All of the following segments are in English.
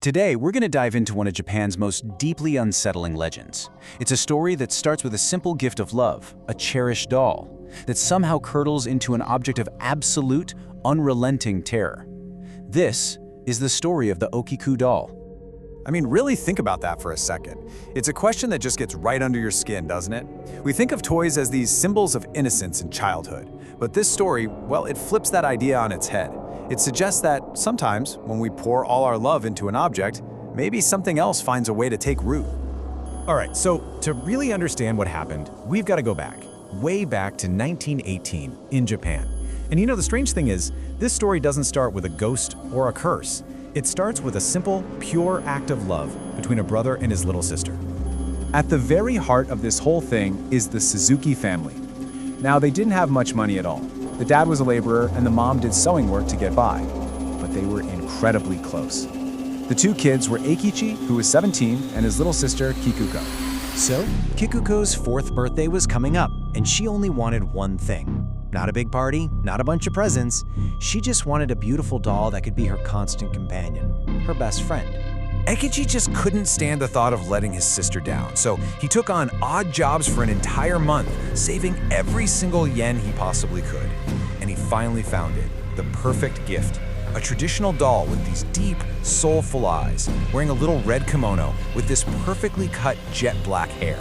Today, we're going to dive into one of Japan's most deeply unsettling legends. It's a story that starts with a simple gift of love, a cherished doll, that somehow curdles into an object of absolute, unrelenting terror. This is the story of the Okiku doll. I mean, really think about that for a second. It's a question that just gets right under your skin, doesn't it? We think of toys as these symbols of innocence and childhood, but this story, well, it flips that idea on its head. It suggests that sometimes, when we pour all our love into an object, maybe something else finds a way to take root. All right, so to really understand what happened, we've got to go back, way back to 1918 in Japan. And you know, the strange thing is, this story doesn't start with a ghost or a curse. It starts with a simple, pure act of love between a brother and his little sister. At the very heart of this whole thing is the Suzuki family. Now, they didn't have much money at all. The dad was a laborer and the mom did sewing work to get by, but they were incredibly close. The two kids were Eikichi, who was 17, and his little sister, Kikuko. So, Kikuko's 4th birthday was coming up, and she only wanted one thing. Not a big party, not a bunch of presents. She just wanted a beautiful doll that could be her constant companion, her best friend. Eikichi just couldn't stand the thought of letting his sister down, so he took on odd jobs for an entire month, saving every single yen he possibly could. And he finally found it, the perfect gift. A traditional doll with these deep, soulful eyes, wearing a little red kimono with this perfectly cut jet black hair.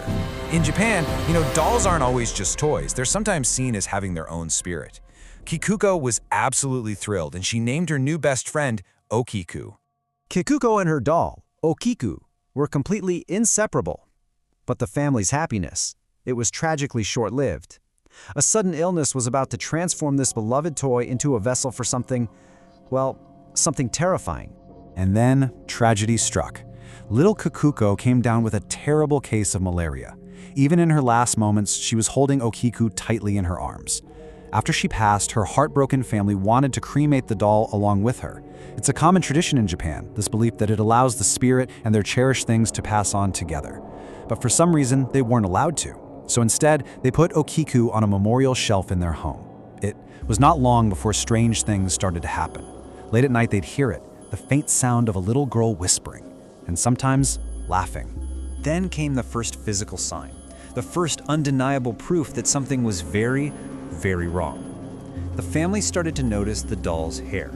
In Japan, you know, dolls aren't always just toys. They're sometimes seen as having their own spirit. Kikuko was absolutely thrilled, and she named her new best friend Okiku. Kikuko and her doll, Okiku, were completely inseparable. But the family's happiness, it was tragically short-lived. A sudden illness was about to transform this beloved toy into a vessel for something, well, something terrifying. And then tragedy struck. Little Kikuko came down with a terrible case of malaria. Even in her last moments, she was holding Okiku tightly in her arms. After she passed, her heartbroken family wanted to cremate the doll along with her. It's a common tradition in Japan, this belief that it allows the spirit and their cherished things to pass on together. But for some reason, they weren't allowed to. So instead, they put Okiku on a memorial shelf in their home. It was not long before strange things started to happen. Late at night, they'd hear it, the faint sound of a little girl whispering, and sometimes laughing. Then came the first physical sign, the first undeniable proof that something was very, very wrong. The family started to notice the doll's hair.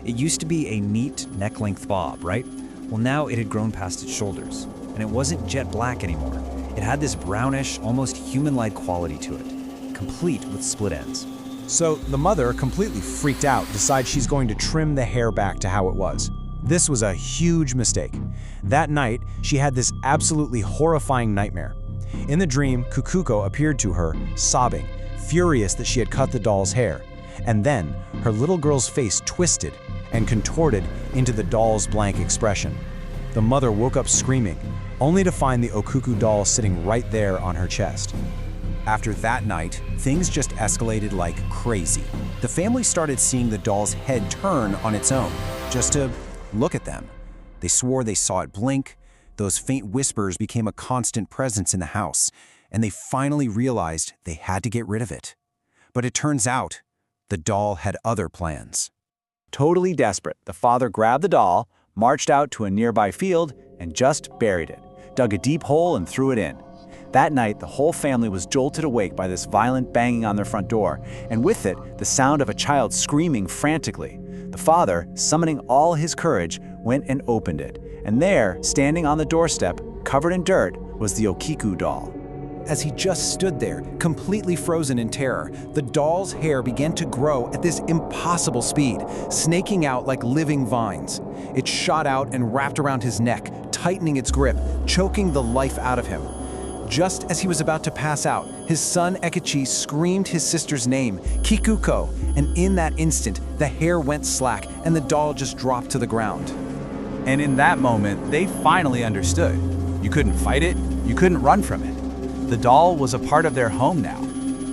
It used to be a neat neck-length bob, right? Well, now it had grown past its shoulders, and it wasn't jet black anymore. It had this brownish, almost human-like quality to it, complete with split ends. So the mother, completely freaked out, decides she's going to trim the hair back to how it was. This was a huge mistake. That night, she had this absolutely horrifying nightmare. In the dream, Kikuko appeared to her, sobbing, furious that she had cut the doll's hair. And then, her little girl's face twisted and contorted into the doll's blank expression. The mother woke up screaming, only to find the Okiku doll sitting right there on her chest. After that night, things just escalated like crazy. The family started seeing the doll's head turn on its own, just to look at them. They swore they saw it blink. Those faint whispers became a constant presence in the house, and they finally realized they had to get rid of it. But it turns out, the doll had other plans. Totally desperate, the father grabbed the doll, marched out to a nearby field, and just buried it, dug a deep hole and threw it in. That night, the whole family was jolted awake by this violent banging on their front door, and with it, the sound of a child screaming frantically. The father, summoning all his courage, went and opened it, and there, standing on the doorstep, covered in dirt, was the Okiku doll. As he just stood there, completely frozen in terror, the doll's hair began to grow at this impossible speed, snaking out like living vines. It shot out and wrapped around his neck, tightening its grip, choking the life out of him. Just as he was about to pass out, his son Eikichi screamed his sister's name, Kikuko, and in that instant, the hair went slack and the doll just dropped to the ground. And in that moment, they finally understood. You couldn't fight it, you couldn't run from it. The doll was a part of their home now.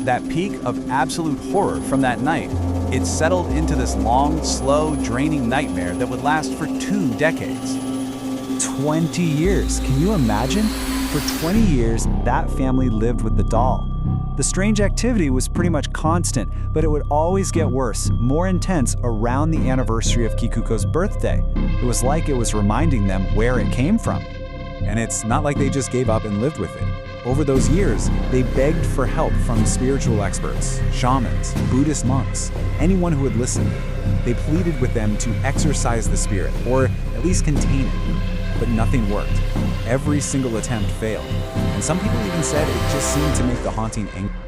That peak of absolute horror from that night, it settled into this long, slow, draining nightmare that would last for 2 decades. 20 years, can you imagine? For 20 years, that family lived with the doll. The strange activity was pretty much constant, but it would always get worse, more intense around the anniversary of Kikuko's birthday. It was like it was reminding them where it came from. And it's not like they just gave up and lived with it. Over those years, they begged for help from spiritual experts, shamans, Buddhist monks, anyone who would listen. They pleaded with them to exorcise the spirit, or at least contain it. But nothing worked. Every single attempt failed. And some people even said it just seemed to make the haunting angry.